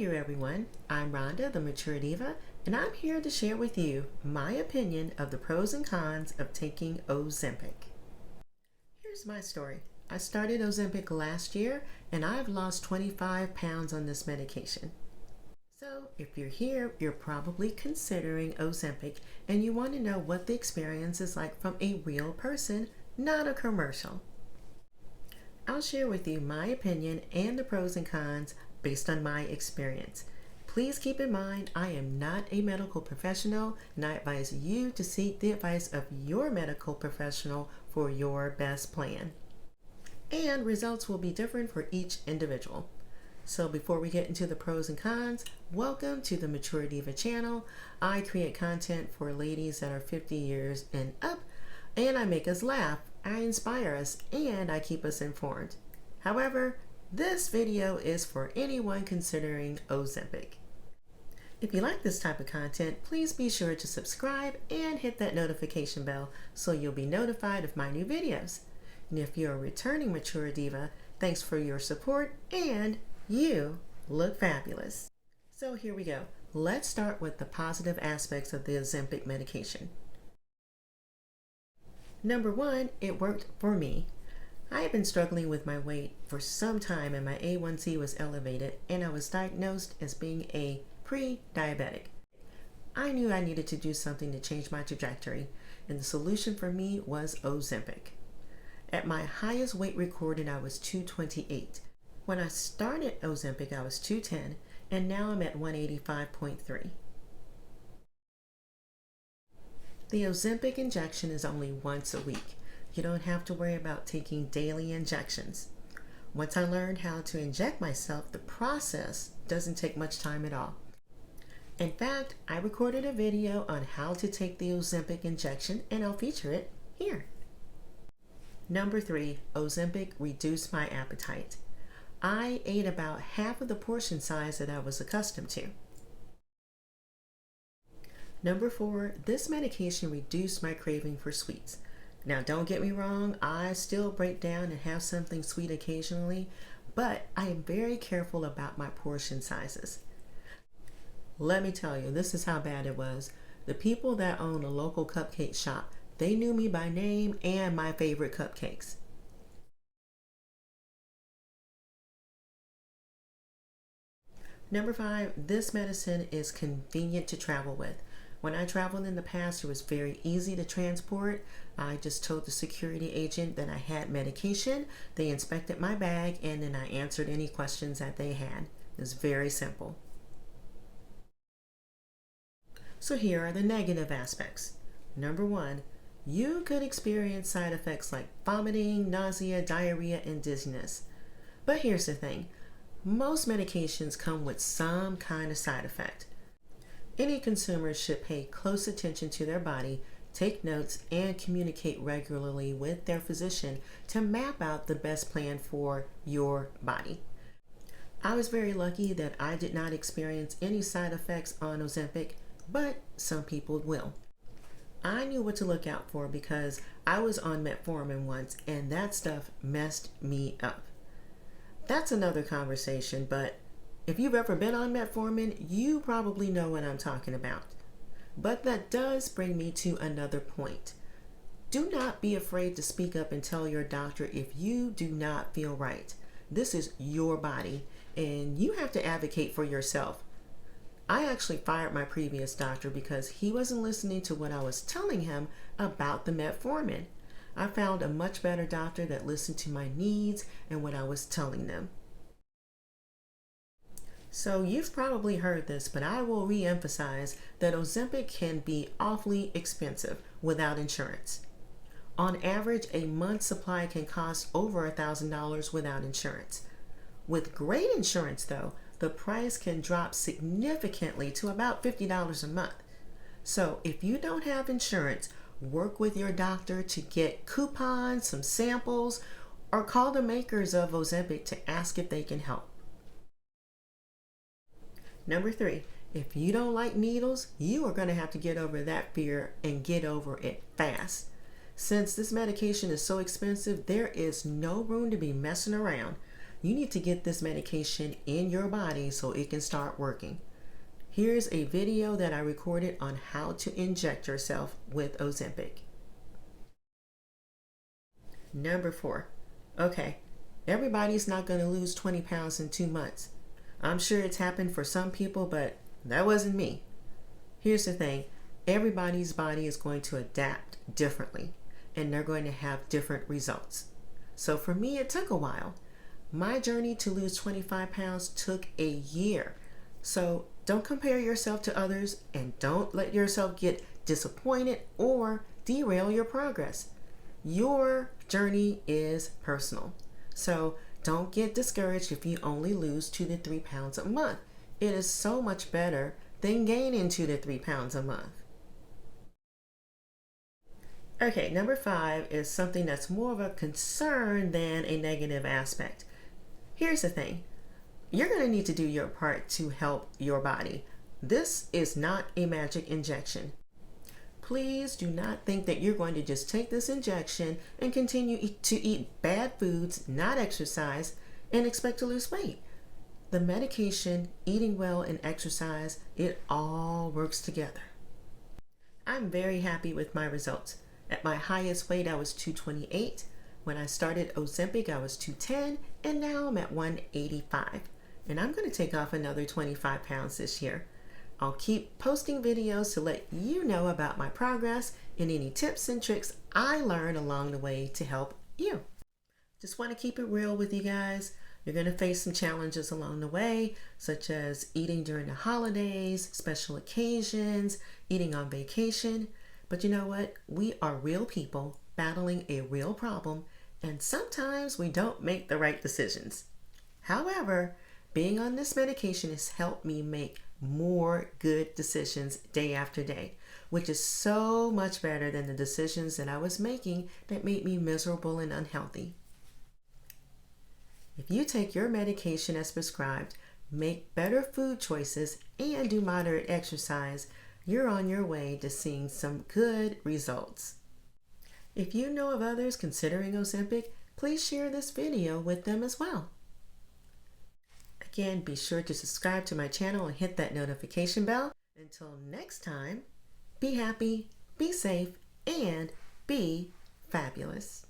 there everyone, I'm Rhonda, the Mature Diva, and I'm here to share with you my opinion of the pros and cons of taking Ozempic. Here's my story. I started Ozempic last year and I've lost 25 pounds on this medication. So if you're here, you're probably considering Ozempic and you want to know what the experience is like from a real person, not a commercial. I'll share with you my opinion and the pros and cons based on my experience. Please keep in mind, I am not a medical professional and I advise you to seek the advice of your medical professional for your best plan. And results will be different for each individual. So before we get into the pros and cons, welcome to the Mature Diva channel. I create content for ladies that are 50 years and up, and I make us laugh, I inspire us, and I keep us informed. However, this video is for anyone considering Ozempic. If you like this type of content, please be sure to subscribe and hit that notification bell so you'll be notified of my new videos. And if you're a returning Mature Diva, thanks for your support and you look fabulous. So here we go. Let's start with the positive aspects of the Ozempic medication. Number one, it worked for me. I had been struggling with my weight for some time and my A1C was elevated and I was diagnosed as being a pre-diabetic. I knew I needed to do something to change my trajectory and the solution for me was Ozempic. At my highest weight recorded, I was 228. When I started Ozempic, I was 210 and now I'm at 185.3. The Ozempic injection is only once a week. You don't have to worry about taking daily injections. Once I learned how to inject myself, the process doesn't take much time at all. In fact, I recorded a video on how to take the Ozempic injection and I'll feature it here. Number 3, Ozempic reduced my appetite. I ate about half of the portion size that I was accustomed to. Number 4, this medication reduced my craving for sweets. Now don't get me wrong, I still break down and have something sweet occasionally, but I am very careful about my portion sizes. Let me tell you, this is how bad it was. The people that own a local cupcake shop, they knew me by name and my favorite cupcakes. Number 5, this medicine is convenient to travel with. When I traveled in the past, it was very easy to transport. I just told the security agent that I had medication. They inspected my bag and then I answered any questions that they had. It's very simple. So here are the negative aspects. Number 1, you could experience side effects like vomiting, nausea, diarrhea, and dizziness. But here's the thing. Most medications come with some kind of side effect. Any consumer should pay close attention to their body, take notes, and communicate regularly with their physician to map out the best plan for your body. I was very lucky that I did not experience any side effects on Ozempic, but some people will. I knew what to look out for because I was on metformin once and that stuff messed me up. That's another conversation, but if you've ever been on metformin, you probably know what I'm talking about. But that does bring me to another point. Do not be afraid to speak up and tell your doctor if you do not feel right. This is your body and you have to advocate for yourself. I actually fired my previous doctor because he wasn't listening to what I was telling him about the metformin. I found a much better doctor that listened to my needs and what I was telling them. So you've probably heard this, but I will re-emphasize that Ozempic can be awfully expensive without insurance. On average, a month's supply can cost over $1,000 without insurance. With great insurance though, the price can drop significantly to about $50 a month. So if you don't have insurance, work with your doctor to get coupons, some samples, or call the makers of Ozempic to ask if they can help. Number 3, if you don't like needles, you are going to have to get over that fear and get over it fast. Since this medication is so expensive, there is no room to be messing around. you need to get this medication in your body so it can start working. Here's a video that I recorded on how to inject yourself with Ozempic. Number 4. Okay, everybody's not going to lose 20 pounds in 2 months. I'm sure it's happened for some people, but that wasn't me. Here's the thing. Everybody's body is going to adapt differently, and they're going to have different results. So for me, it took a while. My journey to lose 25 pounds took a year. So don't compare yourself to others, and don't let yourself get disappointed or derail your progress. Your journey is personal. So don't get discouraged if you only lose 2 to 3 pounds a month. It is so much better than gaining 2 to 3 pounds a month. Okay, number 5 is something that's more of a concern than a negative aspect. Here's the thing. You're going to need to do your part to help your body. This is not a magic injection. Please do not think that you're going to just take this injection and continue to eat bad foods, not exercise, and expect to lose weight. The medication, eating well, and exercise, it all works together. I'm very happy with my results. At my highest weight, I was 228. When I started Ozempic, I was 210, and now I'm at 185. And I'm going to take off another 25 pounds this year. I'll keep posting videos to let you know about my progress and any tips and tricks I learn along the way to help you. Just want to keep it real with you guys. You're going to face some challenges along the way, such as eating during the holidays, special occasions, eating on vacation. But you know what? We are real people battling a real problem, and sometimes we don't make the right decisions. However, being on this medication has helped me make more good decisions day after day, which is so much better than the decisions that I was making that made me miserable and unhealthy. If you take your medication as prescribed, make better food choices, and do moderate exercise, you're on your way to seeing some good results. If you know of others considering Ozempic, please share this video with them as well. Again, be sure to subscribe to my channel and hit that notification bell. Until next time, be happy, be safe, and be fabulous.